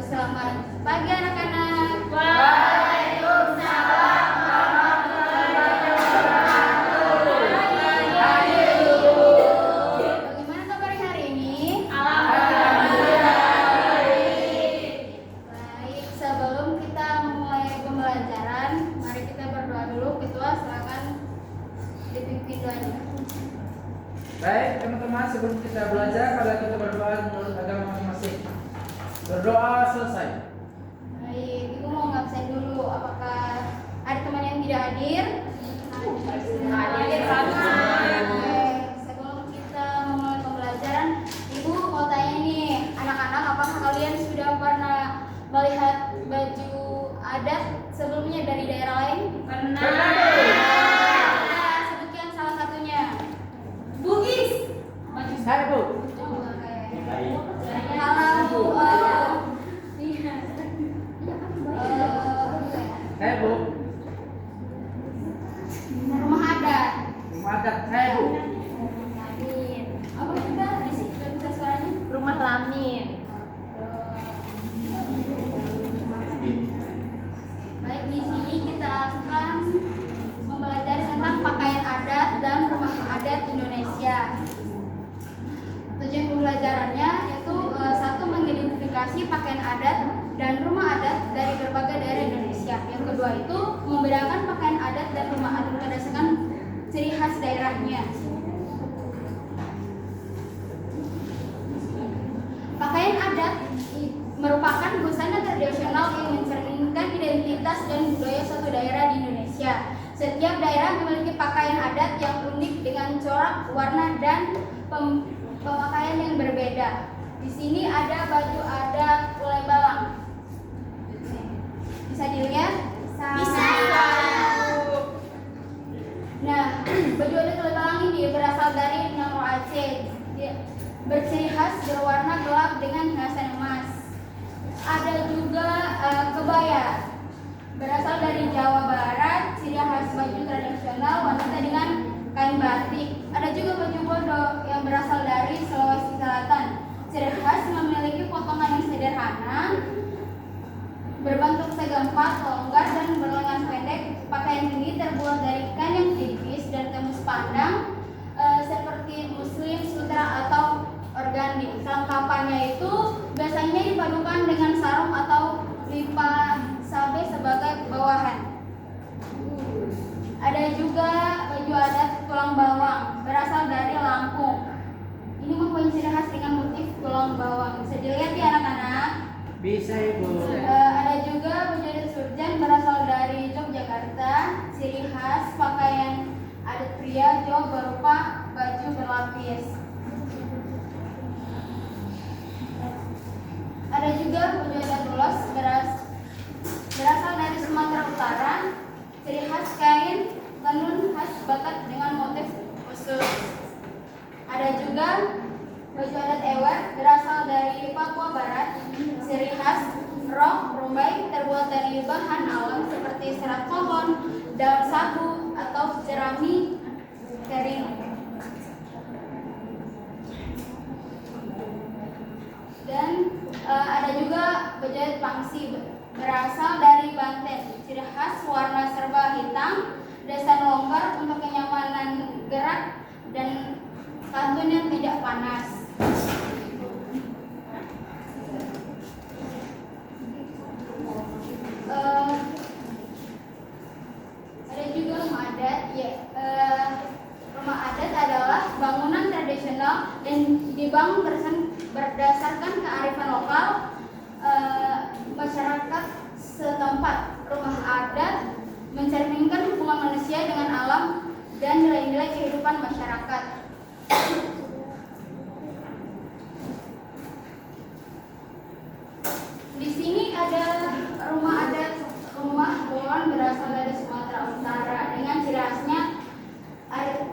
Selamat pagi anak-anak. Waalaikumsalam warahmatullahi wabarakatuh. Bagaimana kabar hari ini? Alhamdulillah. Baik, sebelum kita memulai pembelajaran, mari kita berdoa dulu. Ketua, silakan dipimpin doanya. Baik teman-teman, sebelum kita belajar, mari kita berdoa menurut agama masing-masing. Berdoa selesai. Baik, Ibu mau ngabsen dulu. Apakah ada teman yang tidak hadir? Hadir sama. Oke, sebelum kita memulai pembelajaran, Ibu mau tanya nih, anak-anak, apakah kalian sudah pernah melihat baju adat sebelumnya dari daerah lain? Pernah. Nah, sebutkan salah satunya. Bugis. Hai Bu. Kalau Hai Bu. rumah adat. Rumah adat. Hai Bu. Apa juga bisa suaranya? Rumah Lamin. Baik, di sini kita akan mempelajari tentang pakaian adat dan rumah adat Indonesia. Tujuan pembelajarannya yaitu satu, mengidentifikasi pakaian adat dan rumah adat dari berbagai daerah Indonesia. Yang kedua itu membedakan pakaian adat dan rumah adat berdasarkan ciri khas daerahnya. Pakaian adat merupakan busana tradisional yang mencerminkan identitas dan budaya suatu daerah di Indonesia. Setiap daerah memiliki pakaian adat yang unik dengan corak, warna, dan pemakaian yang berbeda. Di sini ada baju adat Lembang. Bisa dilihat? Bisa. Nah, baju adat Lembang ini berasal dari Nangro Aceh. Dia berciri khas berwarna gelap dengan hiasan emas. Ada juga kebaya, berasal dari Jawa Barat, ciri khas baju tradisional wanita dengan kain batik. Ada juga baju bodo yang berasal dari Sulawesi Selatan, ciri khas memiliki potongan yang sederhana, berbentuk segempat, longgar, dan berlengan pendek. Pakaian ini terbuat dari kain yang tipis dan tembus pandang, seperti muslim, sutra, atau organik. Kelengkapannya itu biasanya dipadukan dengan sarung atau lipa sabe sebagai bawahan. Ada juga baju adat tulang bawang, berasal dari Lampung. Ini mempunyai ciri khas dengan motif tulang bawang. Bisa dilihat ya anak-anak. Bisa Ibu. Ada juga baju adat Surjan, berasal dari Yogyakarta. Ciri khas pakaian adat pria Jawa berupa baju berlapis. Ada juga baju adat Ulos, berasal dari Sumatera Utara. Ciri khas kain tenun khas Batak dengan motif khusus. Ada juga baju adat Ewer, berasal dari Papua Barat. Ciri khas rok rumbai terbuat dari bahan alam seperti serat pohon, daun sagu, atau jerami kering. Dan ada juga baju adat Pangsi, berasal dari Banten. Ciri khas warna serba hitam, desain longgar untuk kenyamanan gerak, dan kantun yang tidak panas. Ada juga rumah adat. Rumah adat adalah bangunan tradisional dan dibangun berdasarkan kearifan lokal masyarakat setempat. Rumah adat mencerminkan hubungan manusia dengan alam dan nilai-nilai kehidupan masyarakat. Di sini ada rumah adat rumah Bolon, berasal dari Sumatera Utara dengan ciri khasnya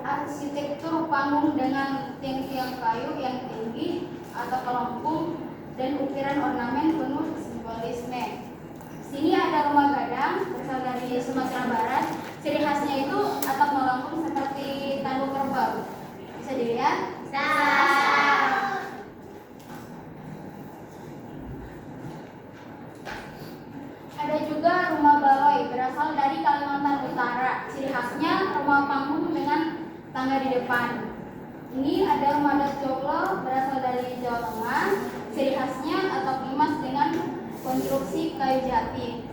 arsitektur panggung dengan tiang-tiang kayu yang tinggi atau kelengkung dan ukiran ornamen penuh simbolisme. Di sini ada rumah gadang, berasal dari Sumatera Barat. Ciri khasnya itu atap melengkung seperti tanduk kerbau. Bisa dilihat? Ini ada rumah adat Joglo berasal dari Jawa Tengah. Ciri khasnya atap limas dengan konstruksi kayu jati.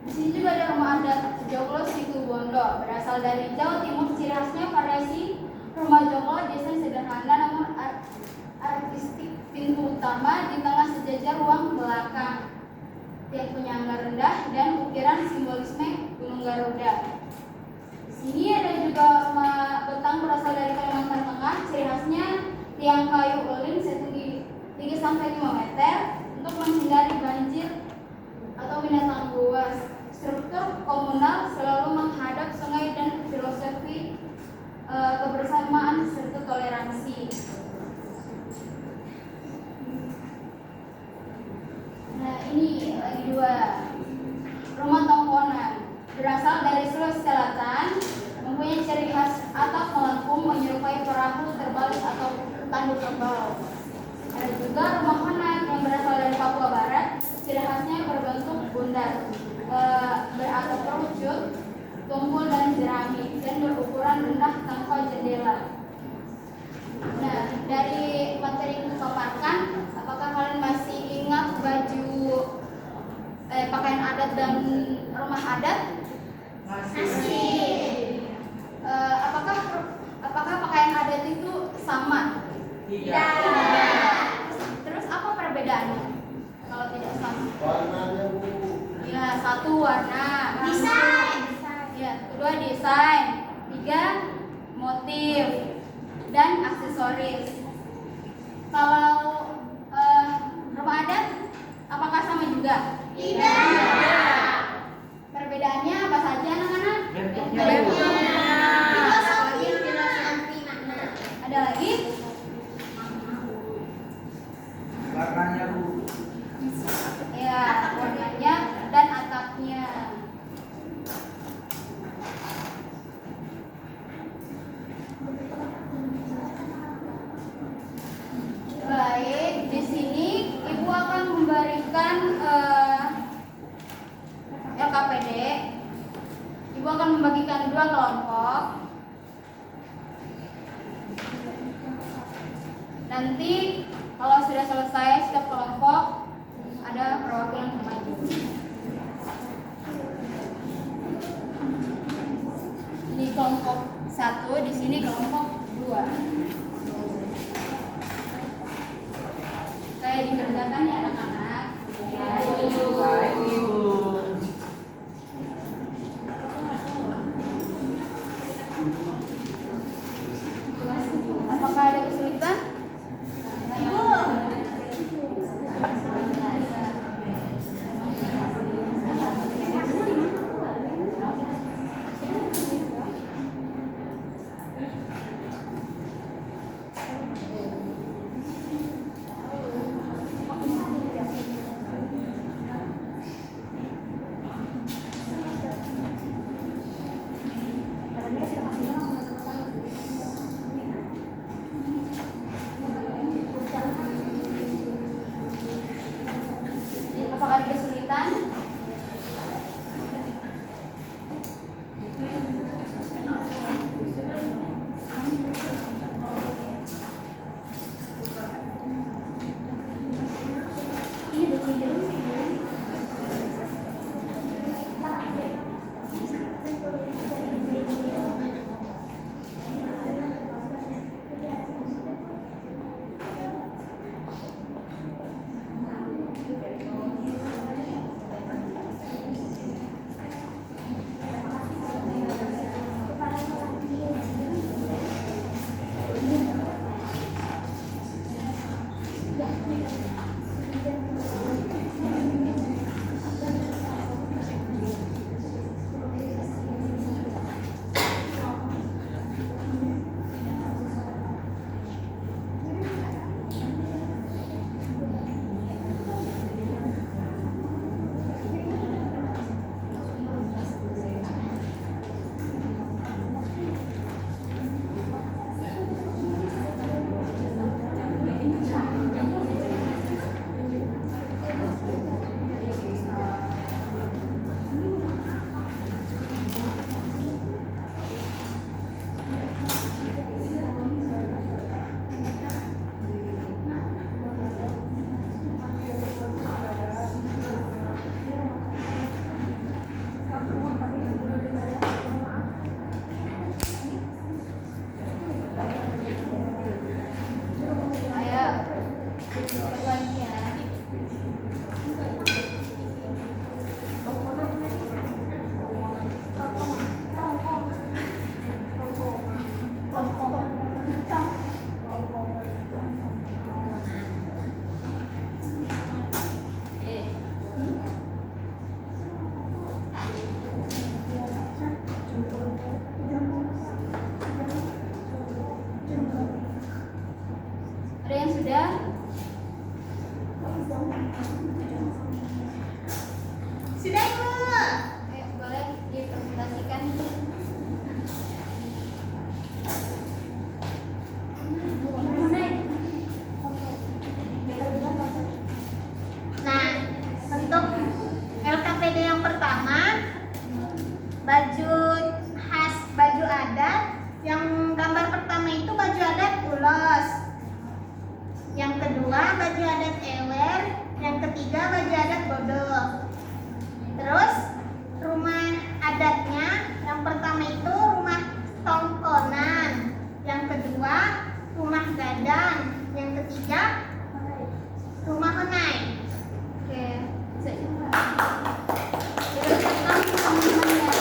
Di sini juga ada rumah adat Joglo Situbondo berasal dari Jawa Timur. Ciri khasnya variasi rumah Joglo, desain sederhana namun artistik. Pintu utama di tengah sejajar ruang belakang, tiang penyangga rendah dan ukiran simbolisme Gunung Garuda. Di sini ada juga rumah betang berasal dari Kalimantan Tengah. Ciri khasnya tiang kayu ulin setinggi 3-5 meter untuk menghindari banjir atau binatang buas. Struktur komunal selalu menghadap sungai dan filosofi kebersamaan serta toleransi. Nah, ini lagi dua. Rumah tongkonan berasal dari Sulawesi Selatan, mempunyai ciri khas atap melengkung menyerupai perahu terbalik atau tanduk tebal. Ada juga rumah Honan yang berasal dari Papua Barat. Ciri khasnya berbentuk bundar, beratap kerucut, tumpul dan jerami, dan berukuran rendah tanpa jendela. Nah, dari materi yang dipaparkan, apakah kalian masih ingat baju pakaian adat dan rumah adat? Masih. Apakah pakaian adat itu sama? Tidak. Terus apa perbedaannya? Kalau tidak sama? Warnanya, Bu. Ya, satu warna. Desain. Ya, kedua desain. Tiga motif dan aksesoris. Kalau rumah adat, apakah sama juga? Tidak. Perbedaannya apa saja anak-anak? Bentuknya, Ada Bu. lagi? Filosofi makna. Ada lagi? Warnanya, Bu. Ya, warnanya dan atapnya. Baik, di sini Ibu akan memberikan LKPD. Ibu akan membagikan 2 kelompok. Nanti kalau sudah selesai setiap kelompok ada perwakilan pemaju. Ini kelompok 1, di sini kelompok 2. Kayak dikerjakan ya anak-anak. Baik, Ibu. Apakah ada kesulitan? kedua baju adat Ewer, yang ketiga baju adat Bodo. Terus rumah adatnya yang pertama itu rumah tongkonan, yang kedua rumah gadang, yang ketiga rumah honai. Oke, saya coba. Terus tentang teman-temannya.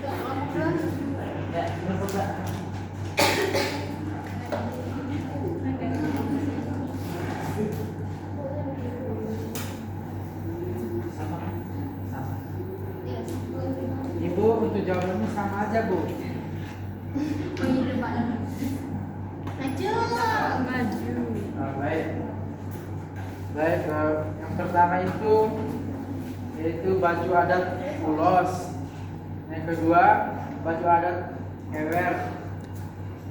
Kelompok dulu. Ya, benar Kak. Sama. Sama. Iya, Ibu untuk jawabannya sama aja, Bu. oh, ini depan. Maju. Baik. Baik, yang pertama itu yaitu baju adat Ulos. Yang kedua, baju adat Ewer.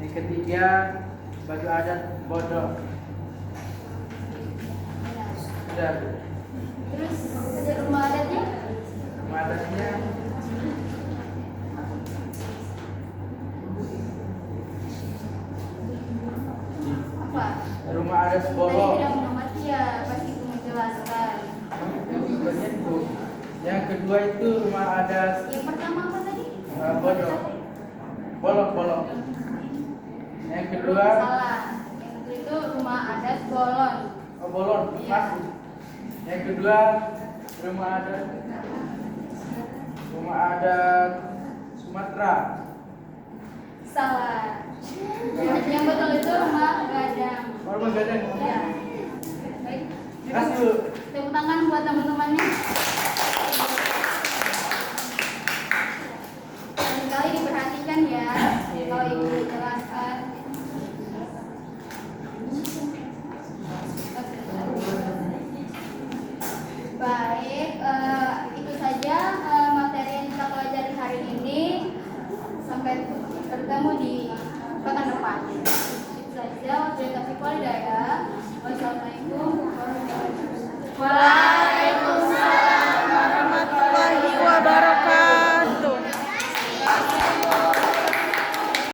Yang ketiga, baju adat Bodo. Sudah, Bu. Terus ada rumah adatnya? Rumah adatnya Apa? rumah adat Tadi Bolo. tidak mengamati ya, pasti itu menjelaskan. Itu. Yang kedua itu rumah adat Yang pertama apa tadi? Bodo. Bolok. Yang kedua, Salah. Yang kedua itu rumah adat Bolon. Bolon. Iya. Yang kedua, rumah adat Sumatera. Salah. Yang betul itu rumah gadang. Rumah gadang. Ya. Baik. Kasih, Bu. Tepuk tangan buat teman-temannya. Kali diperhatikan ya, kalau ibu jelaskan. Baik, itu saja materi yang kita pelajari hari ini. Sampai bertemu di pekan depan. Itu saja, waktu yang kasih